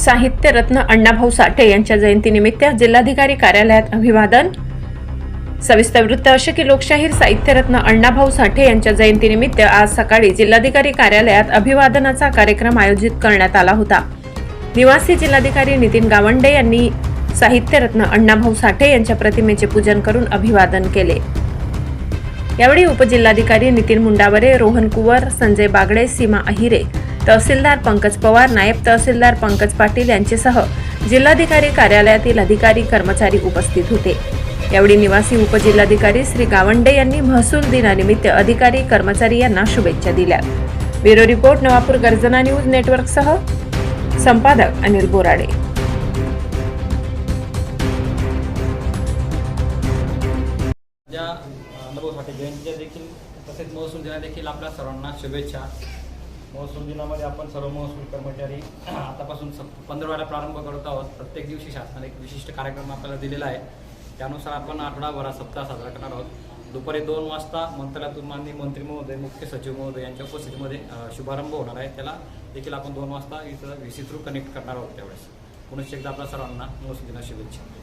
साहित्यरत्न अण्णाभाऊ साठे यांच्या जयंतीनिमित्त जिल्हाधिकारी कार्यालयात अभिवादन। सविस्तर वृत्त असे की लोकशाहीर साहित्यरत्न अण्णाभाऊ साठे यांच्या जयंतीनिमित्त आज सकाळी जिल्हाधिकारी कार्यालयात अभिवादनाचा कार्यक्रम आयोजित करण्यात आला होता। निवासी जिल्हाधिकारी नितीन गावंडे यांनी साहित्यरत्न अण्णाभाऊ साठे यांच्या प्रतिमेचे पूजन करून अभिवादन केले। यावेळी उपजिल्हाधिकारी नितीन मुंडावरे, रोहन कुवर, संजय बागडे, सीमा अहिरे, तहसीलदार पंकज पवार, नायब तहसीलदार पंकज पाटील यांच्यासह जिल्हाधिकारी कार्यालयातील अधिकारी कर्मचारी उपस्थित होते। यावेळी निवासी उपजिल्हाधिकारी श्री गावंडे यांनी महसूल दिनानिमित्त अधिकारी कर्मचारी यांना शुभेच्छा दिल्या। ब्युरो रिपोर्ट, नवापूर गर्जना न्यूज नेटवर्कसह संपादक अनिल बोराडे। अण्णाभाऊ साठे जयंतीच्या देखील तसेच महसूल दिना देखील आपल्या सर्वांना शुभेच्छा। महसूल दिनामध्ये आपण सर्व महसूल कर्मचारी आतापासून 15वाला प्रारंभ करत आहोत। प्रत्येक दिवशी शासनाने एक विशिष्ट कार्यक्रम आपल्याला दिलेला आहे, त्यानुसार आपण आठवडाभरात सप्ताह साजरा करणार आहोत। दुपारी 2 वाजता मंत्रालयातून माननीय मंत्री महोदय, मुख्य सचिव महोदय यांच्या उपस्थितीमध्ये शुभारंभ होणार आहे। त्याला देखील आपण 2 वाजता इथं VC थ्रू कनेक्ट करणार आहोत। त्यावेळेस पुनश्च एकदा आपल्या सर्वांना महसूल दिना शुभेच्छा।